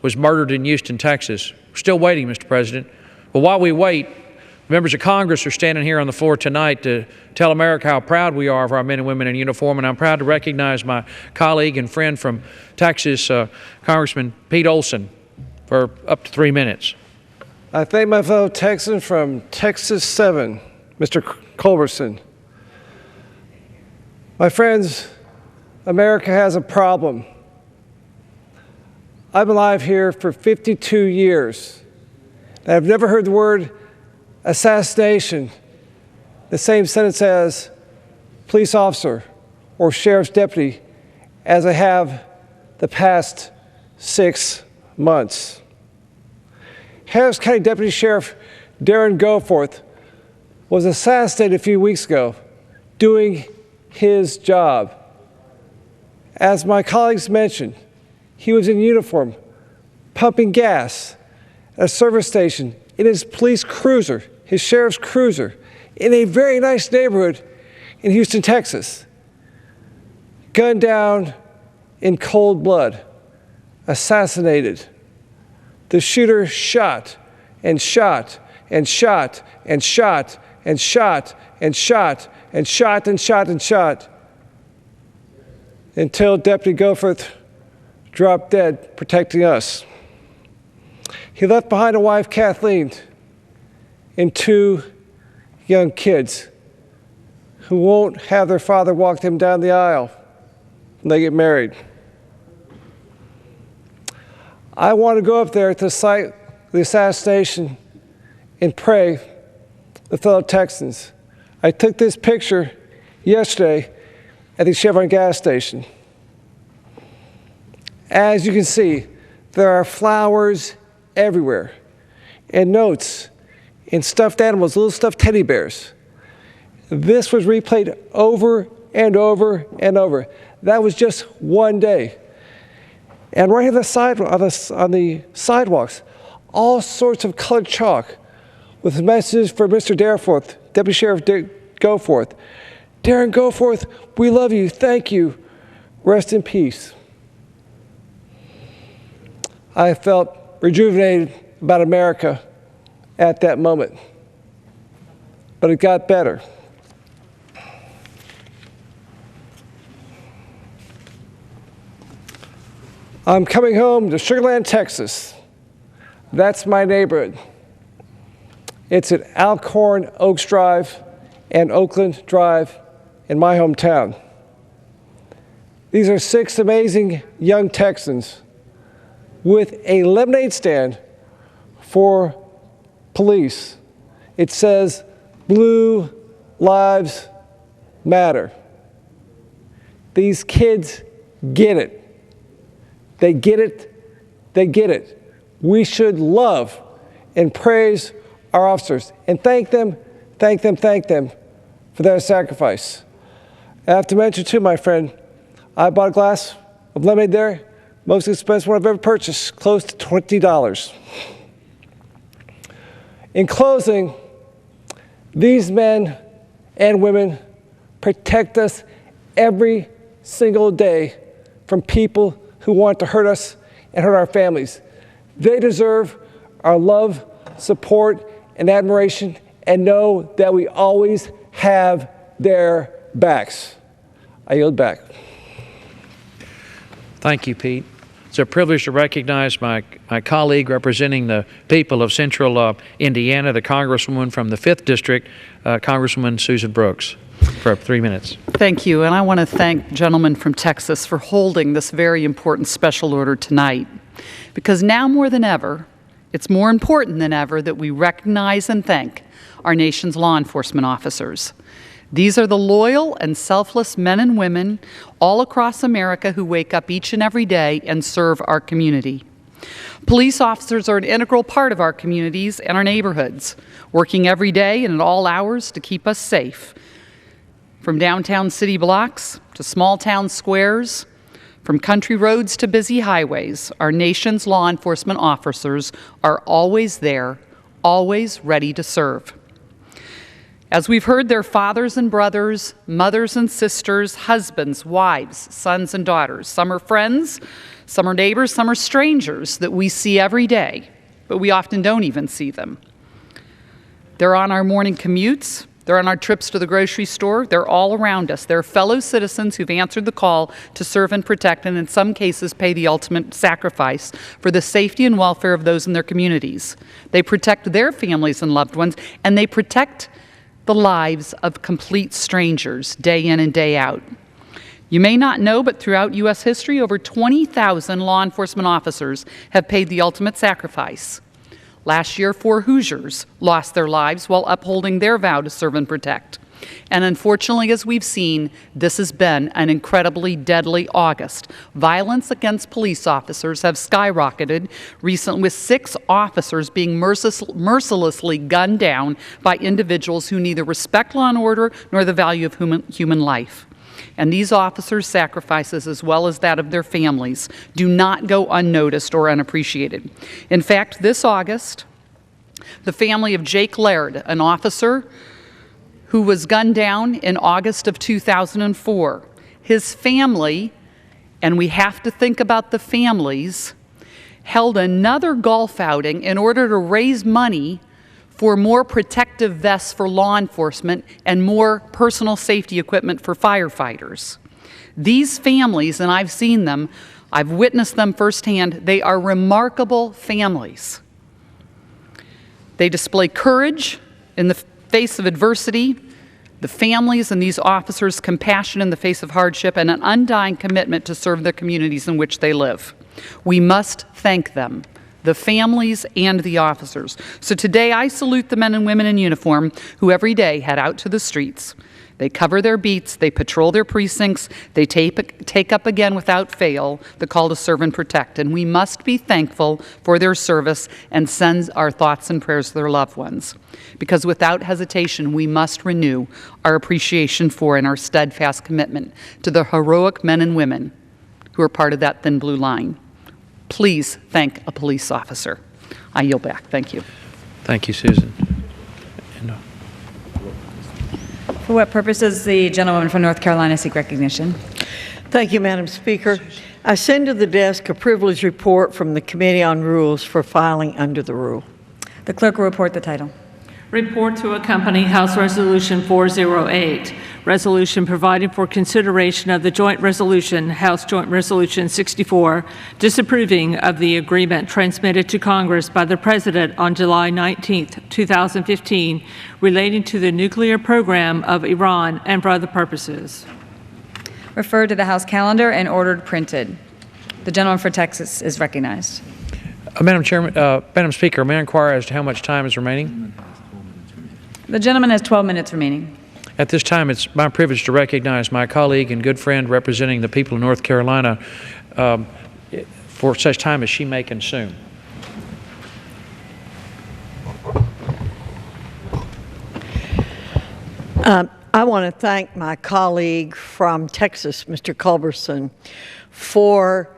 was murdered in Houston, Texas. We're still waiting, Mr. President. But while we wait, members of Congress are standing here on the floor tonight to tell America how proud we are of our men and women in uniform, and I'm proud to recognize my colleague and friend from Texas, Congressman Pete Olson, for up to 3 minutes. I thank my fellow Texan from Texas 7, Mr. Culberson. My friends, America has a problem. I've been alive here for 52 years, and I've never heard the word assassination, the same sentence as police officer or sheriff's deputy, as I have the past 6 months. Harris County Deputy Sheriff Darren Goforth was assassinated a few weeks ago doing his job. As my colleagues mentioned, he was in uniform, pumping gas at a service station in his police cruiser, his sheriff's cruiser, in a very nice neighborhood in Houston, Texas. Gunned down in cold blood, assassinated. The shooter shot and shot and shot and shot and shot and shot and shot and shot and shot until Deputy Goforth dropped dead protecting us. He left behind a wife, Kathleen, and 2 young kids who won't have their father walk them down the aisle when they get married. I want to go up there to the site of the assassination and pray with fellow Texans. I took this picture yesterday at the Chevron gas station. As you can see, there are flowers everywhere, and notes, and stuffed animals, little stuffed teddy bears. This was replayed over and over and over. That was just one day. And right on the sidewalks, all sorts of colored chalk with messages for Mr. Goforth, Deputy Sheriff Goforth. Darren Goforth, we love you, thank you, rest in peace. I felt rejuvenated about America at that moment, but it got better. I'm coming home to Sugar Land, Texas. That's my neighborhood. It's at Alcorn Oaks Drive and Oakland Drive in my hometown. These are 6 amazing young Texans with a lemonade stand for police. It says, Blue Lives Matter. These kids get it. They get it. They get it. We should love and praise our officers and thank them for their sacrifice. I have to mention too, my friend, I bought a glass of lemonade there, most expensive one I've ever purchased, close to $20. In closing, these men and women protect us every single day from people who want to hurt us and hurt our families. They deserve our love, support, and admiration, and know that we always have their backs. I yield back. Thank you, Pete. It's a privilege to recognize my colleague representing the people of Central Indiana, the Congresswoman from the 5th District, Congresswoman Susan Brooks, for 3 minutes. Thank you, and I want to thank the gentleman from Texas for holding this very important special order tonight, because now more than ever, it's more important than ever that we recognize and thank our nation's law enforcement officers. These are the loyal and selfless men and women all across America who wake up each and every day and serve our community. Police officers are an integral part of our communities and our neighborhoods, working every day and at all hours to keep us safe. From downtown city blocks to small town squares, from country roads to busy highways, our nation's law enforcement officers are always there, always ready to serve. As we've heard, their fathers and brothers, mothers and sisters, husbands, wives, sons and daughters. Some are friends, some are neighbors, some are strangers that we see every day, but we often don't even see them. They're on our morning commutes. They're on our trips to the grocery store. They're all around us. They're fellow citizens who've answered the call to serve and protect, and in some cases pay the ultimate sacrifice for the safety and welfare of those in their communities. They protect their families and loved ones, and they protect the lives of complete strangers day in and day out. You may not know, but throughout U.S. history, over 20,000 law enforcement officers have paid the ultimate sacrifice. Last year, 4 Hoosiers lost their lives while upholding their vow to serve and protect. And unfortunately, as we've seen, this has been an incredibly deadly August. Violence against police officers have skyrocketed recently, with 6 officers being mercilessly gunned down by individuals who neither respect law and order nor the value of human life. And these officers' sacrifices, as well as that of their families, do not go unnoticed or unappreciated. In fact, this August, the family of Jake Laird, an officer who was gunned down in August of 2004. His family, and we have to think about the families, held another golf outing in order to raise money for more protective vests for law enforcement and more personal safety equipment for firefighters. These families, and I've seen them, I've witnessed them firsthand, they are remarkable families. They display courage in the face of adversity, the families and these officers' compassion in the face of hardship, and an undying commitment to serve the communities in which they live. We must thank them, the families and the officers. So today I salute the men and women in uniform who every day head out to the streets. They cover their beats, they patrol their precincts, they take up again without fail the call to serve and protect. And we must be thankful for their service and send our thoughts and prayers to their loved ones. Because without hesitation, we must renew our appreciation for and our steadfast commitment to the heroic men and women who are part of that thin blue line. Please thank a police officer. I yield back. Thank you. Thank you, Susan. For what purpose does the gentlewoman from North Carolina seek recognition? Thank you, Madam Speaker. I send to the desk a privilege report from the Committee on Rules for filing under the rule. The clerk will report the title. Report to accompany House Resolution 408, resolution providing for consideration of the joint resolution, House Joint Resolution 64, disapproving of the agreement transmitted to Congress by the President on July 19, 2015, relating to the nuclear program of Iran and for other purposes. Referred to the House calendar and ordered printed. The gentleman for Texas is recognized. Madam Speaker, may I inquire as to how much time is remaining? The gentleman has 12 minutes remaining. At this time, it's my privilege to recognize my colleague and good friend representing the people of North Carolina for such time as she may consume. I want to thank my colleague from Texas, Mr. Culberson, for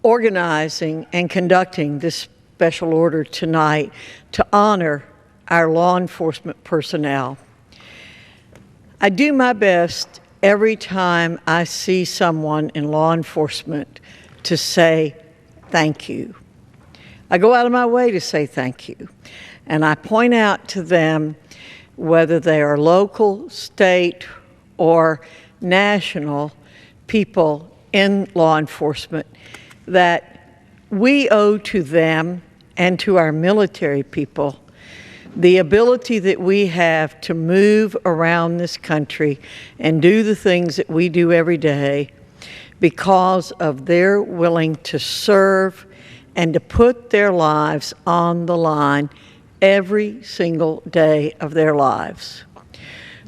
organizing and conducting this special order tonight to honor our law enforcement personnel. I do my best every time I see someone in law enforcement to say thank you. I go out of my way to say thank you, and I point out to them, whether they are local, state, or national people in law enforcement, that we owe to them and to our military people the ability that we have to move around this country and do the things that we do every day because of their willing to serve and to put their lives on the line every single day of their lives.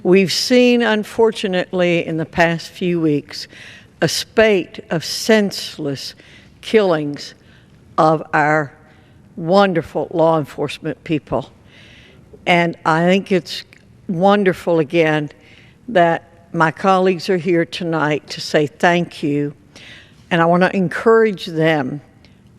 We've seen, unfortunately, in the past few weeks, a spate of senseless killings of our wonderful law enforcement people. And I think it's wonderful, again, that my colleagues are here tonight to say thank you. And I want to encourage them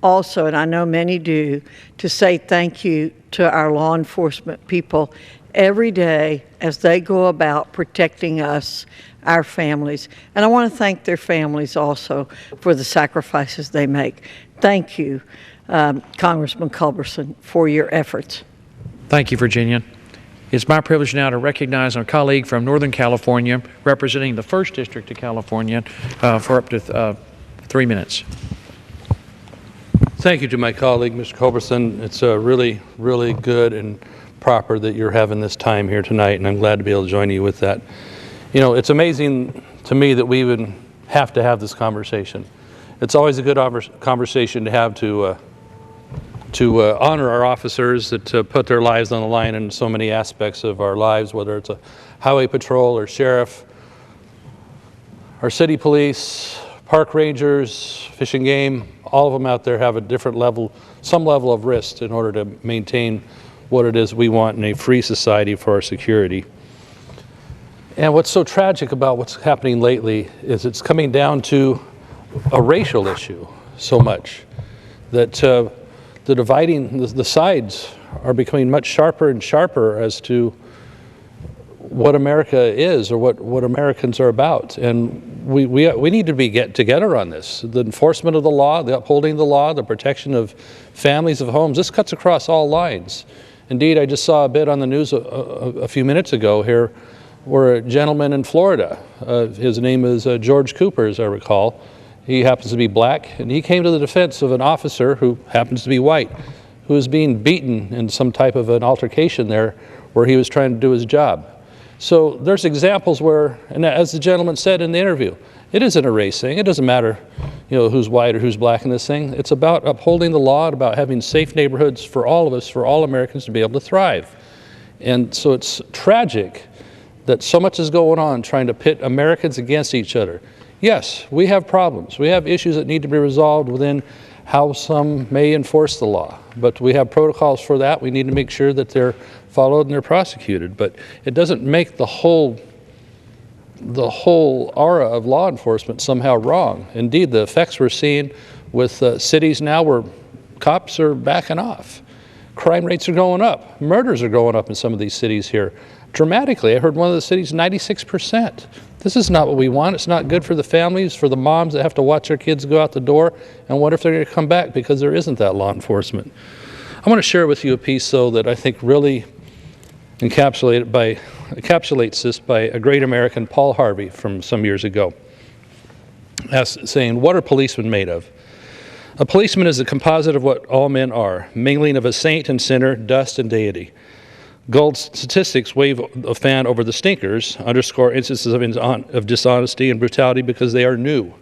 also, and I know many do, to say thank you to our law enforcement people every day as they go about protecting us, our families. And I want to thank their families also for the sacrifices they make. Thank you, Congressman Culberson, for your efforts. Thank you, Virginia. It's my privilege now to recognize our colleague from Northern California, representing the 1st District of California, for up to 3 minutes. Thank you to my colleague, Mr. Culberson. It's really, really good and proper that you're having this time here tonight, and I'm glad to be able to join you with that. You know, it's amazing to me that we even have to have this conversation. It's always a good conversation to have to honor our officers that put their lives on the line in so many aspects of our lives, whether it's a highway patrol or sheriff, our city police, park rangers, fish and game. All of them out there have a different level, some level of risk in order to maintain what it is we want in a free society for our security. And what's so tragic about what's happening lately is it's coming down to a racial issue so much that the dividing, the sides are becoming much sharper and sharper as to what America is or what Americans are about. And we need to get together on this. The enforcement of the law, the upholding of the law, the protection of families, of homes, this cuts across all lines. Indeed, I just saw a bit on the news a few minutes ago here where a gentleman in Florida, his name is George Cooper, as I recall. He happens to be black, and he came to the defense of an officer who happens to be white, who was being beaten in some type of an altercation there where he was trying to do his job. So there's examples where, and as the gentleman said in the interview, it isn't a race thing. It doesn't matter, you know, who's white or who's black in this thing. It's about upholding the law, about having safe neighborhoods for all of us, for all Americans to be able to thrive. And so it's tragic that so much is going on trying to pit Americans against each other. Yes, we have problems. We have issues that need to be resolved within how some may enforce the law, but we have protocols for that. We need to make sure that they're followed and they're prosecuted, but it doesn't make the whole aura of law enforcement somehow wrong. Indeed, the effects we're seeing with cities now where cops are backing off. Crime rates are going up. Murders are going up in some of these cities here dramatically. I heard one of the cities 96%. This is not what we want. It's not good for the families, for the moms that have to watch their kids go out the door and wonder if they're going to come back because there isn't that law enforcement. I want to share with you a piece, though, that I think really encapsulates this by a great American, Paul Harvey, from some years ago, saying, "What are policemen made of? A policeman is a composite of what all men are, mingling of a saint and sinner, dust and deity. Gold statistics wave a fan over the stinkers, underscore instances of dishonesty and brutality because they are new.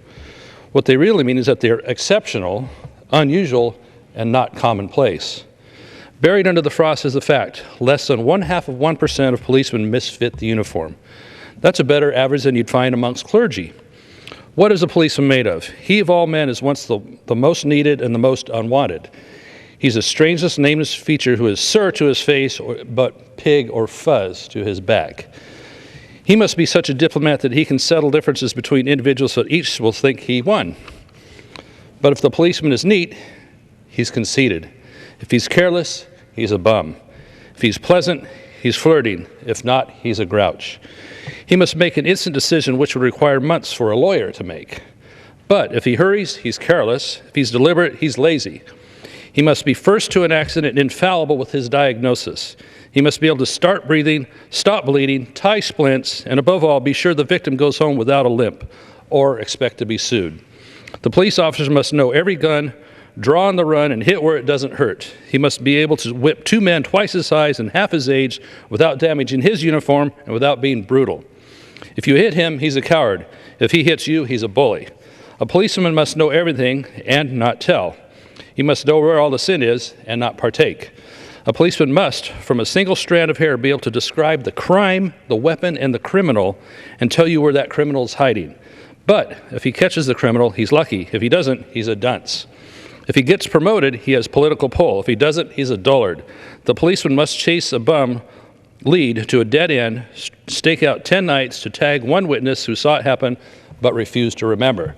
What they really mean is that they are exceptional, unusual, and not commonplace. Buried under the frost is the fact, less than 0.5% of policemen misfit the uniform. That's a better average than you'd find amongst clergy. What is a policeman made of? He of all men is once the most needed and the most unwanted. He's the strangest nameless feature who is sir to his face, but pig or fuzz to his back. He must be such a diplomat that he can settle differences between individuals so that each will think he won. But if the policeman is neat, he's conceited. If he's careless, he's a bum. If he's pleasant, he's flirting. If not, he's a grouch. He must make an instant decision which would require months for a lawyer to make. But if he hurries, he's careless. If he's deliberate, he's lazy. He must be first to an accident and infallible with his diagnosis. He must be able to start breathing, stop bleeding, tie splints, and above all, be sure the victim goes home without a limp or expect to be sued. The police officers must know every gun, draw on the run, and hit where it doesn't hurt. He must be able to whip two men twice his size and half his age without damaging his uniform and without being brutal. If you hit him, he's a coward. If he hits you, he's a bully. A policeman must know everything and not tell. He must know where all the sin is and not partake. A policeman must, from a single strand of hair, be able to describe the crime, the weapon, and the criminal and tell you where that criminal is hiding. But if he catches the criminal, he's lucky. If he doesn't, he's a dunce. If he gets promoted, he has political pull. If he doesn't, he's a dullard. The policeman must chase a bum lead to a dead end, stake out 10 nights to tag one witness who saw it happen but refused to remember.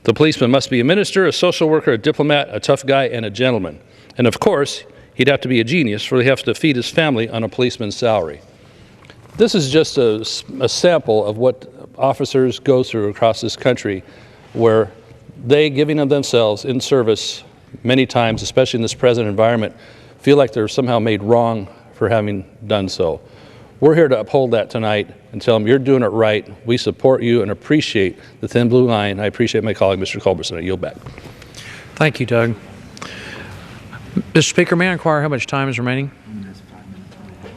The policeman must be a minister, a social worker, a diplomat, a tough guy, and a gentleman. And of course, he'd have to be a genius, for he has to feed his family on a policeman's salary. This is just a sample of what officers go through across this country, where they, giving of themselves in service many times, especially in this present environment, feel like they're somehow made wrong for having done so. We're here to uphold that tonight and tell them you're doing it right. We support you and appreciate the Thin Blue Line. I appreciate my colleague, Mr. Culberson. I yield back. Thank you, Doug. Mr. Speaker, may I inquire how much time is remaining?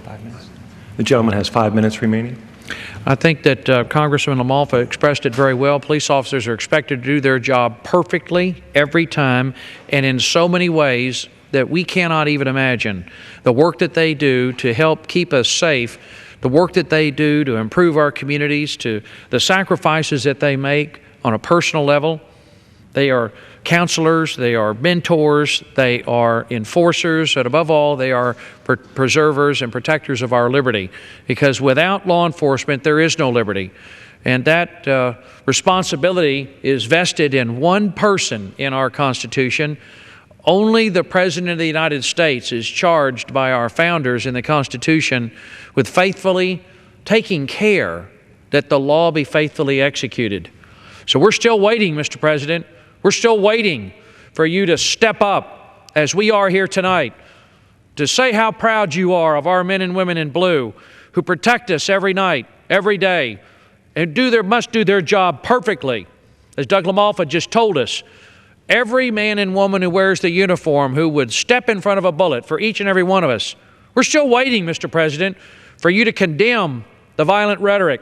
5 minutes. The gentleman has 5 minutes remaining. I think that Congressman LaMalfa expressed it very well. Police officers are expected to do their job perfectly every time and in so many ways that we cannot even imagine. The work that they do to help keep us safe, the work that they do to improve our communities, to the sacrifices that they make on a personal level. They are counselors, they are mentors, they are enforcers, and above all, they are preservers and protectors of our liberty. Because without law enforcement, there is no liberty. And that responsibility is vested in one person in our Constitution. Only the President of the United States is charged by our founders in the Constitution with faithfully taking care that the law be faithfully executed. So we're still waiting, Mr. President. We're still waiting for you to step up, as we are here tonight, to say how proud you are of our men and women in blue who protect us every night, every day, and must do their job perfectly. As Doug LaMalfa just told us, every man and woman who wears the uniform who would step in front of a bullet for each and every one of us. We're still waiting, Mr. President, for you to condemn the violent rhetoric,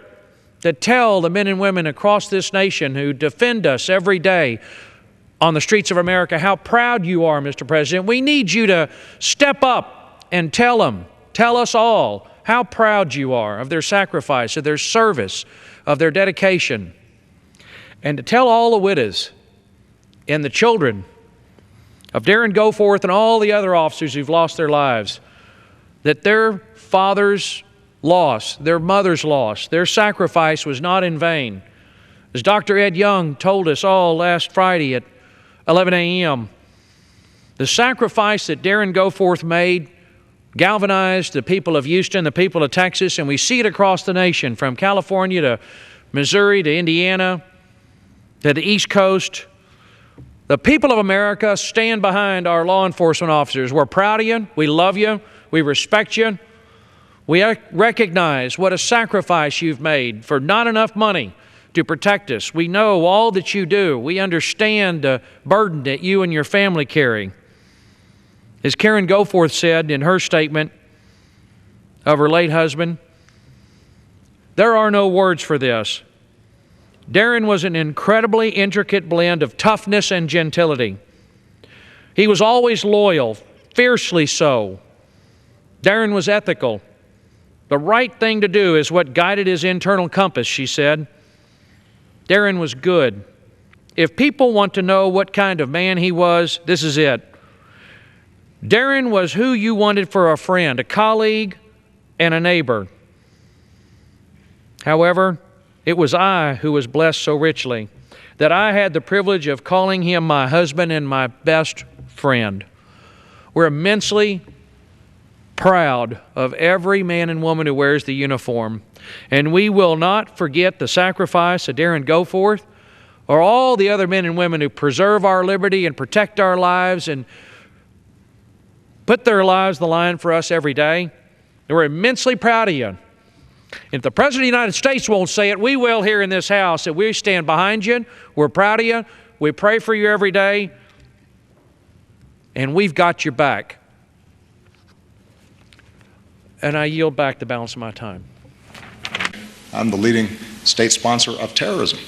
to tell the men and women across this nation who defend us every day on the streets of America how proud you are, Mr. President. We need you to step up and tell them, tell us all how proud you are of their sacrifice, of their service, of their dedication. And to tell all the widows and the children of Darren Goforth and all the other officers who've lost their lives that their fathers' loss, their mother's loss, their sacrifice was not in vain. As Dr. Ed Young told us all last Friday at 11 a.m., the sacrifice that Darren Goforth made galvanized the people of Houston, the people of Texas, and we see it across the nation, from California to Missouri to Indiana to the East Coast. The people of America stand behind our law enforcement officers. We're proud of you. We love you. We respect you. We recognize what a sacrifice you've made for not enough money to protect us. We know all that you do. We understand the burden that you and your family carry. As Karen Goforth said in her statement of her late husband, there are no words for this. Darren was an incredibly intricate blend of toughness and gentility. He was always loyal, fiercely so. Darren was ethical. The right thing to do is what guided his internal compass, she said. Darren was good. If people want to know what kind of man he was, this is it. Darren was who you wanted for a friend, a colleague, and a neighbor. However, it was I who was blessed so richly that I had the privilege of calling him my husband and my best friend. We're immensely proud of every man and woman who wears the uniform, and we will not forget the sacrifice of Darren Goforth or all the other men and women who preserve our liberty and protect our lives and put their lives on the line for us every day. And we're immensely proud of you. If the President of the United States won't say it, we will here in this House, that we stand behind you. We're proud of you. We pray for you every day. and we've got your back. And I yield back the balance of my time. I'm the leading state sponsor of terrorism.